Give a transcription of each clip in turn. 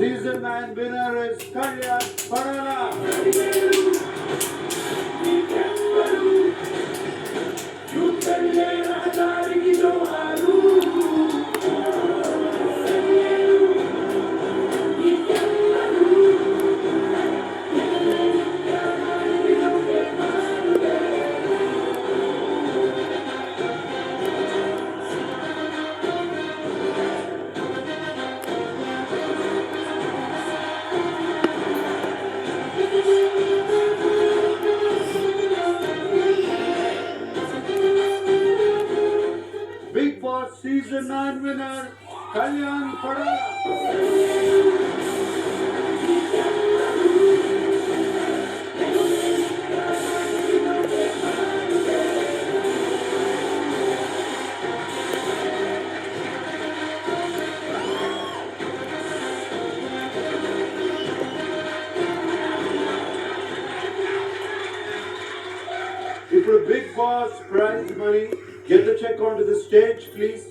Season 9 winner is Kalyan Parala. Big Boss Season 9 winner, Kalyan Parala. ఇప్పుడు Big Boss prize money. Get the check onto the stage, please.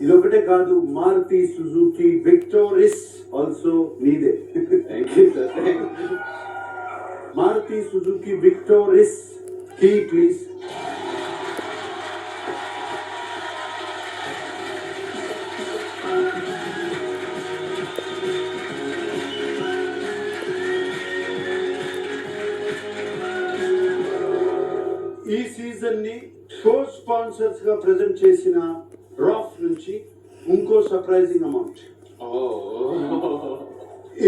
ఇదొకటే కాదు, Maruti Suzuki Victoris also నీదే. Thank you sir. Maruti Suzuki Victoris key please. ఈ season ని co sponsors గా present చేసిన రాఫ్ నుంచి ఇంకో surprising amount.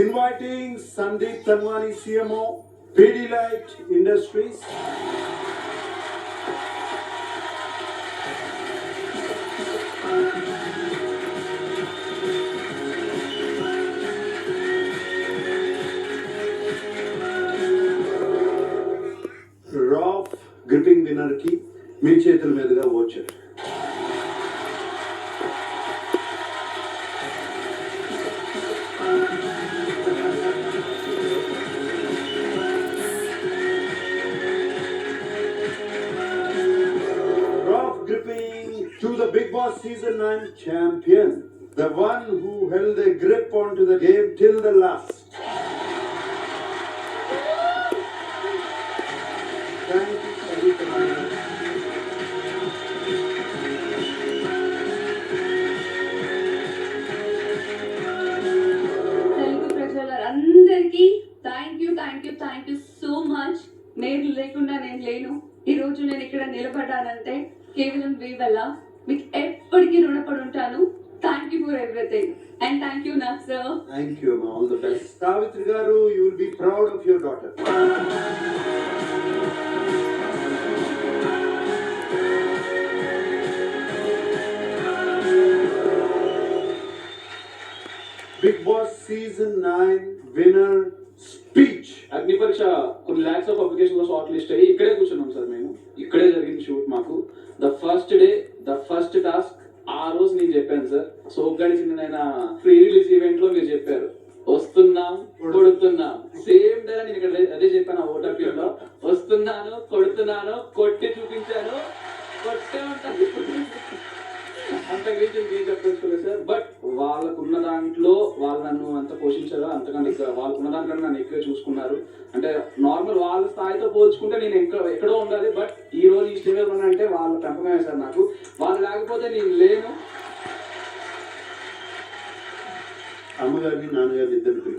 Inviting Sandeep Tanwani CMO, Pidilite Industries, Roff gripping winner కి మీ చేతుల మీదుగా voucher. Rauf gripping to the Big Boss Season 9 champion, the one who held a grip onto the game till the last. Thank you, Sandeep Thanwani. Telugu ప్రజలందరికీ thank you so much. మీరు లేకుండా నేను లేను. ఈ రోజు నేను ఇక్కడ నిలబడ్డానంటే కేవలం మీ వల్ల. మీకు ఎప్పటికీ రుణపడి ఉంటాను. Thank you for everything and thank you నా sir. Thank you, ma. All the best. Savitri garu, you will be proud of your daughter. Big Boss Season 9 winner speech. అగ్ని పరీక్ష కొన్ని ల్యాక్స్ ఆఫ్ అప్లికేషన్ లో షార్ట్ లిస్ట్ అయ్యి ఇక్కడే కూర్చున్నాం sir. మేము ఇక్కడే జరిగింది షూట్ మాకు. The first day, the first task ఆ రోజు నేను చెప్పాను సార్. సోగ్గాడి చిన్న ప్రీ రిలీజ్ ఈవెంట్ లో మీరు చెప్పారు వస్తున్నాం కొడుతున్నాం. సేమ్ డే నేను ఇక్కడ అదే చెప్పాను. ఆ ఓటర్ లో వస్తున్నాను కొడుతున్నాను, కొట్టి చూపించాను, కొట్టే ఉంటాను. అంత గురించి ఏం చెప్పేసుకోలేదు సార్. బట్ వాళ్ళకున్న దాంట్లో వాళ్ళు నన్ను అంత పోషించారు. అంతకంటే వాళ్ళకున్న దాంట్లో నన్ను ఎక్కువ చూసుకున్నారు. అంటే నార్మల్ వాళ్ళ స్థాయితో పోల్చుకుంటే నేను ఎక్కడో ఉండాలి. బట్ ఈ రోజు ఈ స్టేజ్ అంటే వాళ్ళ పెంపకమే సార్ నాకు. వాళ్ళు లేకపోతే నేను లేను. అమ్మగారిని నాన్నగారిని ఇద్దరు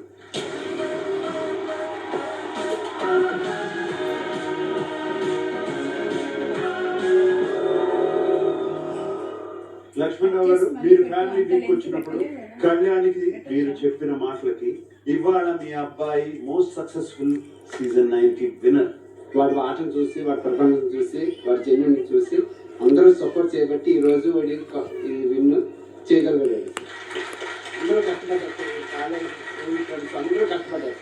లక్ష్మణరావు గారు, మీరు ఫ్యామిలీ వీక్ వచ్చినప్పుడు కళ్యాణికి మీరు చెప్పిన మాటలకి ఇవాళ మీ అబ్బాయి మోస్ట్ సక్సెస్ఫుల్ సీజన్ 9 కి విన్నర్. వాడి ఆటను చూసి, వాడి పర్ఫార్మెన్స్ చూసి, వాడి జెన్యున్ చూసి అందరూ సపోర్ట్ చేయబట్టి ఈ రోజు వాడి విన్ చేయగలిగాడు. అందరూ కష్టపడ్డారు. చాలా అందరూ కష్టపడ్డారు.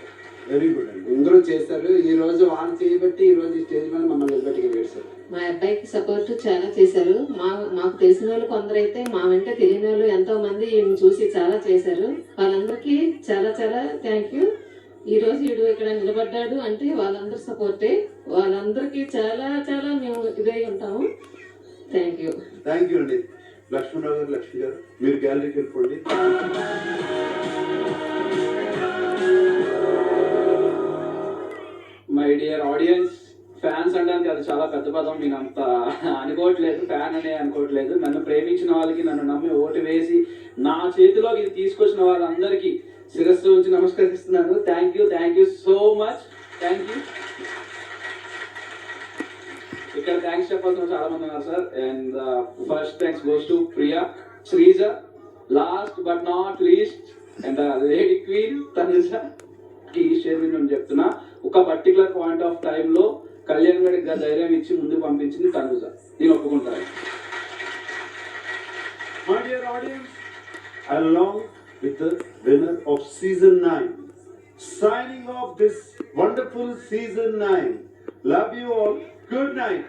వెరీ గుడ్ అండి. అందరూ చేశారు. ఈ రోజు వాళ్ళు చేయబట్టి ఈ రోజు ఈ స్టేజ్ మీద మమ్మల్ని నిలబెట్టుకెళ్ళారు సార్. మా అబ్బాయికి సపోర్ట్ చాలా చేశారు. మాకు తెలిసిన వాళ్ళు కొందరైతే మా వెంట తెలియని వాళ్ళు ఎంతో మంది ఈయన చూసి చాలా చేశారు. వాళ్ళందరికీ చాలా చాలా థ్యాంక్ యూ. ఈ రోజు వీడు ఇక్కడ నిలబడ్డాడు అంటే వాళ్ళందరి సపోర్టే. వాళ్ళందరికీ చాలా చాలా మేము ఇదై ఉంటాము. Thank you. థ్యాంక్ యూ అండి. లక్ష్మణరావు గారు, లక్ష్మి గారు, మీరు గ్యాలరీకి వెళ్ళిపోండి. మై డియర్ ఆడియన్స్, ఫ్యాన్స్ అనడానికి అది చాలా పెద్ద పదం. నేను అంత అనుకోవట్లేదు, ఫ్యాన్ అనే అనుకోవట్లేదు. నన్ను ప్రేమించిన వాళ్ళకి, నన్ను నమ్మి ఓటు వేసి నా చేతిలోకి ఇది తీసుకొచ్చిన వాళ్ళందరికీ శిరస్సు ఉంచి నమస్కరిస్తున్నాను. Thank you so much. Thank you. ఇక్కడ థ్యాంక్స్ చెప్పాల్సిన చాలా మంది ఉన్నారు sir. And first thanks goes to Priya, Sreeja, last but not least and lady queen Tanuja. ఈ స్టేజ్ మీద నేను చెప్తున్నా, ఒక పర్టికులర్ పాయింట్ ఆఫ్ టైంలో కళ్యాణ్ గడికి ధైర్యం ఇచ్చి ముందుకు పంపించింది తనుజ. నేను ఒప్పుకుంటాను. My dear audience, along with the winner of season 9, signing off this wonderful season 9. Love you all. Good night.